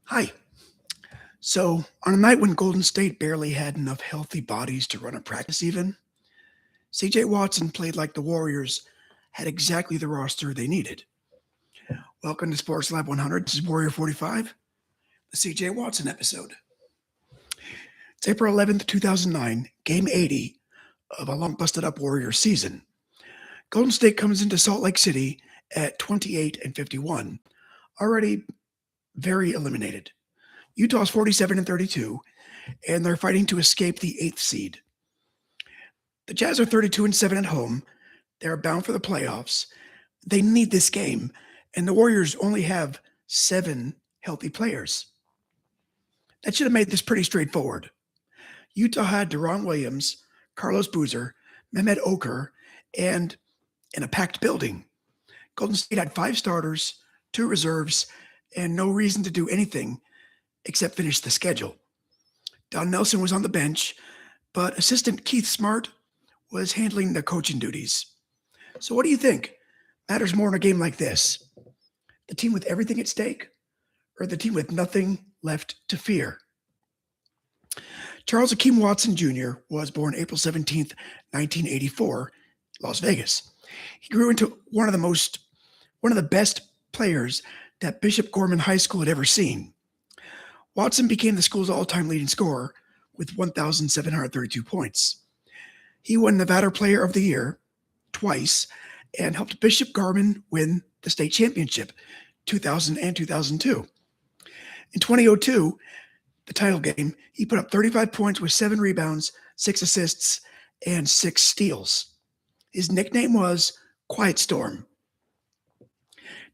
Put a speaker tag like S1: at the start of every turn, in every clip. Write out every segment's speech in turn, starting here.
S1: Hi. So, on a night when Golden State barely had enough healthy bodies to run a practice even, CJ Watson played like the Warriors had exactly the roster they needed. Welcome to Sports Lab 100. This is Warrior 45, the CJ Watson episode. It's April 11th, 2009, Game 80 of a long busted up Warriors season. Golden State comes into Salt Lake City at 28 and 51, already very eliminated. Utah's 47 and 32, and they're fighting to escape the 8th seed. The Jazz are 32 and 7 at home. They're bound for the playoffs. They need this game, and the Warriors only have 7 healthy players. That should have made this pretty straightforward. Utah had Deron Williams, Carlos Boozer, Mehmet Okur, and in a packed building. Golden State had 5 starters, 2 reserves, and no reason to do anything except finish the schedule. Don Nelson was on the bench, but assistant Keith Smart was handling the coaching duties. So what do you think matters more in a game like this? The team with everything at stake or the team with nothing left to fear? Charles Akeem Watson Jr. was born April 17th, 1984, Las Vegas. He grew into one of the best players that Bishop Gorman High School had ever seen. Watson became the school's all-time leading scorer with 1,732 points. He won Nevada Player of the Year twice and helped Bishop Gorman win the state championship 2000 and 2002. In 2002, the title game, he put up 35 points with 7 rebounds, 6 assists, and 6 steals. His nickname was Quiet Storm.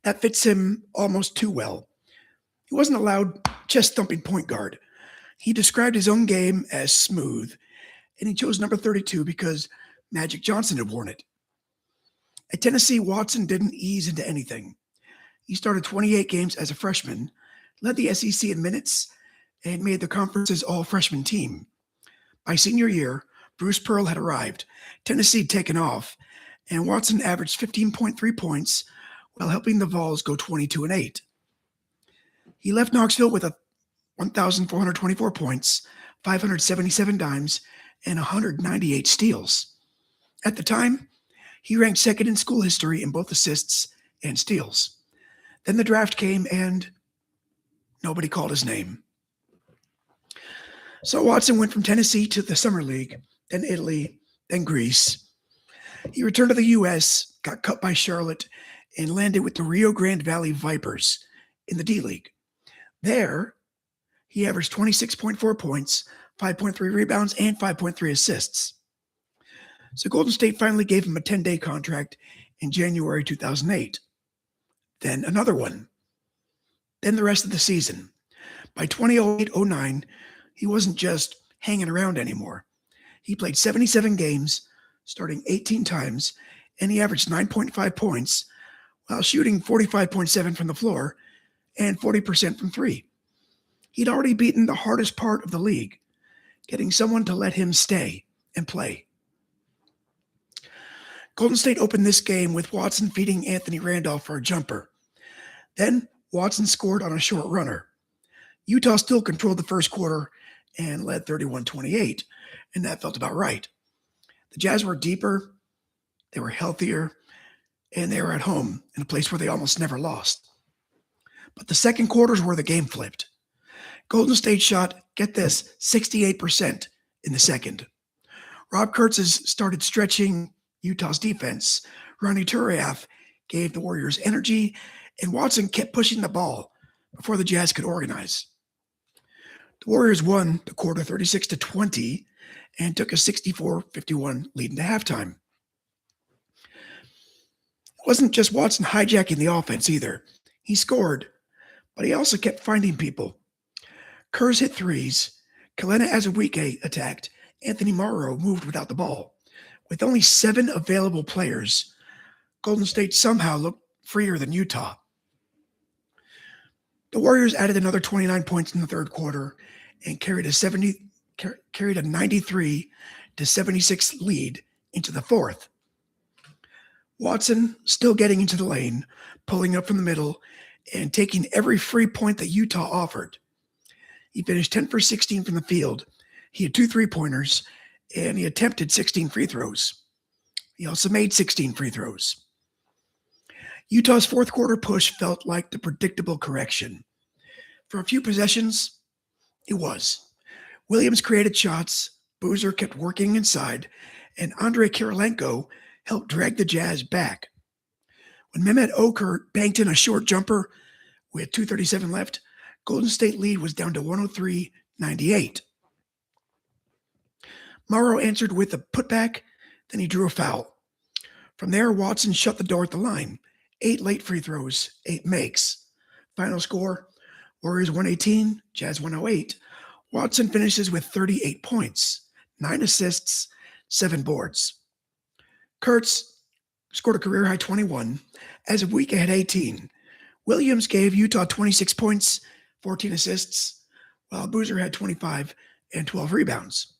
S1: That fits him almost too well. He wasn't a loud, chest-thumping point guard. He described his own game as smooth, and he chose number 32 because Magic Johnson had worn it. At Tennessee, Watson didn't ease into anything. He started 28 games as a freshman, led the SEC in minutes, and made the conference's all-freshman team. By senior year, Bruce Pearl had arrived, Tennessee had taken off, and Watson averaged 15.3 points while helping the Vols go 22 and 8. He left Knoxville with 1,424 points, 577 dimes, and 198 steals. At the time, he ranked second in school history in both assists and steals. Then the draft came and nobody called his name. So Watson went from Tennessee to the Summer League, then Italy, then Greece. He returned to the U.S., got cut by Charlotte, and landed with the Rio Grande Valley Vipers in the D-League. There, he averaged 26.4 points, 5.3 rebounds, and 5.3 assists. So Golden State finally gave him a 10-day contract in January 2008. Then another one. Then the rest of the season. By 2008-09, he wasn't just hanging around anymore. He played 77 games, starting 18 times, and he averaged 9.5 points while shooting 45.7 from the floor and 40% from 3. He'd already beaten the hardest part of the league, getting someone to let him stay and play. Golden State opened this game with Watson feeding Anthony Randolph for a jumper. Then Watson scored on a short runner. Utah still controlled the first quarter and led 31-28, and that felt about right. The Jazz were deeper, they were healthier, and they were at home in a place where they almost never lost. But the second quarters where the game flipped. Golden State shot, get this, 68% in the second. Rob Kurtz's started stretching Utah's defense. Ronnie Turiaf gave the Warriors energy, and Watson kept pushing the ball before the Jazz could organize. The Warriors won the quarter 36-20 and took a 64-51 lead into halftime. It wasn't just Watson hijacking the offense either. He scored, but he also kept finding people. Kurz hit threes. Kelena Azubuike attacked. Anthony Morrow moved without the ball. With only 7 available players, Golden State somehow looked freer than Utah. The Warriors added another 29 points in the third quarter and carried a 93-76 lead into the fourth. Watson still getting into the lane, pulling up from the middle, and taking every free point that Utah offered. He finished 10 for 16 from the field. He had 2 3-pointers, and he attempted 16 free throws. He also made 16 free throws. Utah's fourth quarter push felt like the predictable correction. For a few possessions, it was. Williams created shots, Boozer kept working inside, and Andrei Kirilenko helped drag the Jazz back. When Mehmet Okur banked in a short jumper with 2:37 left, Golden State lead was down to 103-98. Morrow answered with a putback, then he drew a foul. From there, Watson shut the door at the line. 8 late free throws, 8 makes. Final score, Warriors 118, Jazz 108. Watson finishes with 38 points, 9 assists, 7 boards. Kurtz scored a career-high 21, as Weeka had 18. Williams gave Utah 26 points, 14 assists, while Boozer had 25 and 12 rebounds.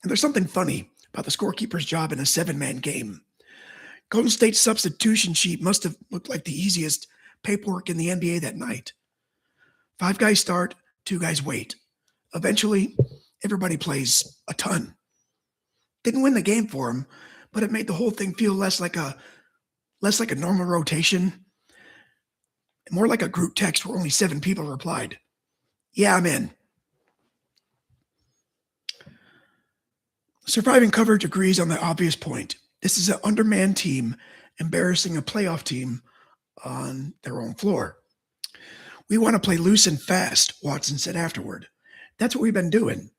S1: And there's something funny about the scorekeeper's job in a 7-man game. Golden State's substitution sheet must have looked like the easiest paperwork in the NBA that night. 5 guys start, 2 guys wait. Eventually, everybody plays a ton. Didn't win the game for him, but it made the whole thing feel less like a normal rotation, more like a group text where only 7 people replied. Yeah, I'm in. Surviving coverage agrees on the obvious point. This is an undermanned team embarrassing a playoff team on their own floor. We want to play loose and fast, Watson said afterward. That's what we've been doing.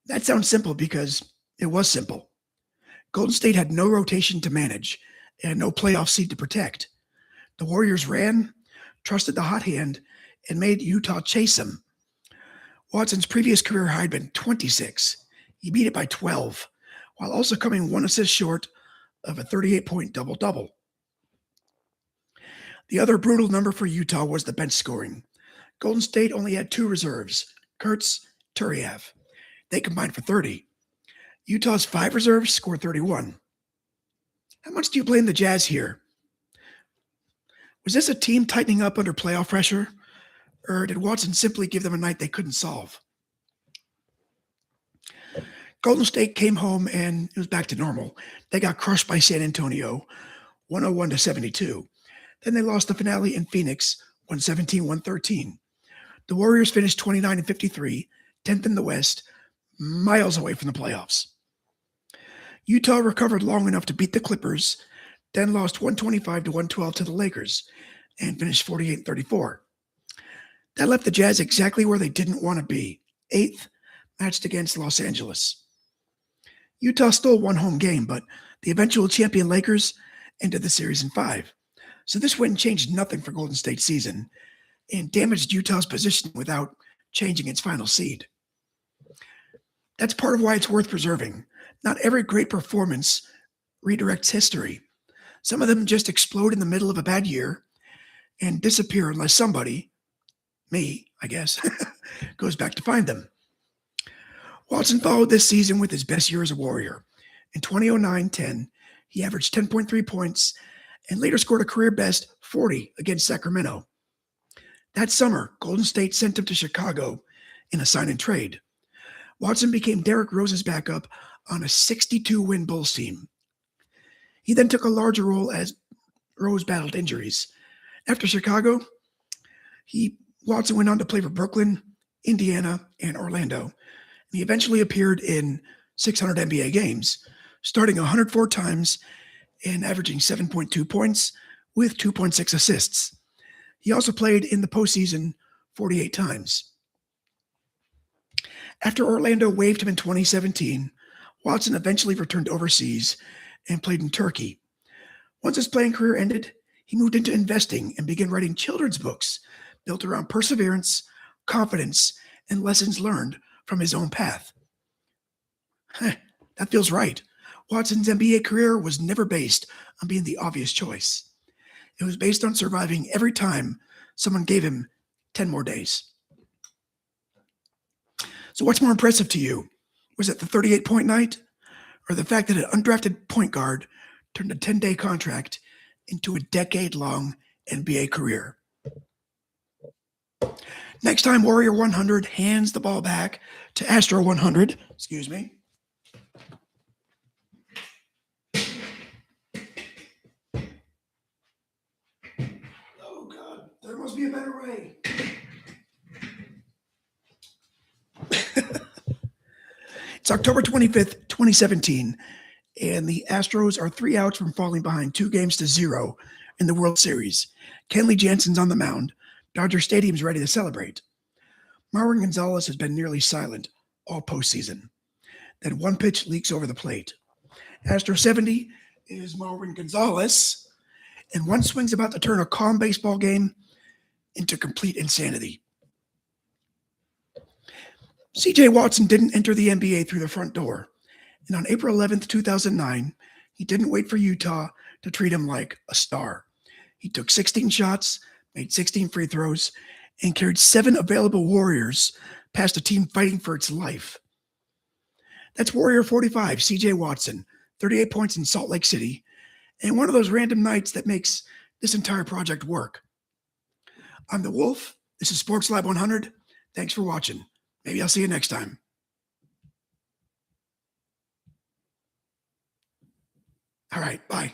S1: That sounds simple because it was simple. Golden State had no rotation to manage and no playoff seed to protect. The Warriors ran, trusted the hot hand, and made Utah chase them. Watson's previous career high had been 26. He beat it by 12, while also coming 1 assist short of a 38-point double-double. The other brutal number for Utah was the bench scoring. Golden State only had 2 reserves, Kurtz, Turiaf. They combined for 30. Utah's 5 reserves scored 31. How much do you blame the Jazz here? Was this a team tightening up under playoff pressure, or did Watson simply give them a night they couldn't solve? Golden State came home and it was back to normal. They got crushed by San Antonio, 101-72. Then they lost the finale in Phoenix, 117-113. The Warriors finished 29-53, 10th in the West, miles away from the playoffs. Utah recovered long enough to beat the Clippers, then lost 125-112 to the Lakers, and finished 48-34. That left the Jazz exactly where they didn't want to be, 8th, matched against Los Angeles. Utah stole 1 home game, but the eventual champion Lakers ended the series in 5. So this win changed nothing for Golden State's season and damaged Utah's position without changing its final seed. That's part of why it's worth preserving. Not every great performance redirects history. Some of them just explode in the middle of a bad year and disappear unless somebody, me, I guess, goes back to find them. Watson followed this season with his best year as a Warrior. In 2009-10, he averaged 10.3 points and later scored a career-best 40 against Sacramento. That summer, Golden State sent him to Chicago in a sign-and-trade. Watson became Derrick Rose's backup on a 62-win Bulls team. He then took a larger role as Rose battled injuries. After Chicago, Watson went on to play for Brooklyn, Indiana, and Orlando. He eventually appeared in 600 NBA games, starting 104 times and averaging 7.2 points with 2.6 assists. He also played in the postseason 48 times. After Orlando waived him in 2017, Watson eventually returned overseas and played in Turkey. Once his playing career ended, he moved into investing and began writing children's books built around perseverance, confidence, and lessons learned from his own path. That feels right. Watson's NBA career was never based on being the obvious choice. It was based on surviving every time someone gave him 10 more days. So what's more impressive to you? Was it the 38-point night or the fact that an undrafted point guard turned a 10-day contract into a decade-long NBA career. Next time Warrior 100 hands the ball back to Astro 100, excuse me. Oh God, there must be a better way. It's October 25th, 2017, and the Astros are 3 outs from falling behind 2-0 in the World Series. Kenley Jansen's on the mound. Dodger Stadium's ready to celebrate. Marwin Gonzalez has been nearly silent all postseason. Then one pitch leaks over the plate. Astro 70 is Marwin Gonzalez, and one swing's about to turn a calm baseball game into complete insanity. CJ Watson didn't enter the NBA through the front door, and on April 11th, 2009, he didn't wait for Utah to treat him like a star. He took 16 shots, made 16 free throws, and carried 7 available Warriors past a team fighting for its life. That's Warrior 45, CJ Watson, 38 points in Salt Lake City, and one of those random nights that makes this entire project work. I'm the Wolf. This is Sports Lab 100. Thanks for watching. Maybe I'll see you next time. All right, bye.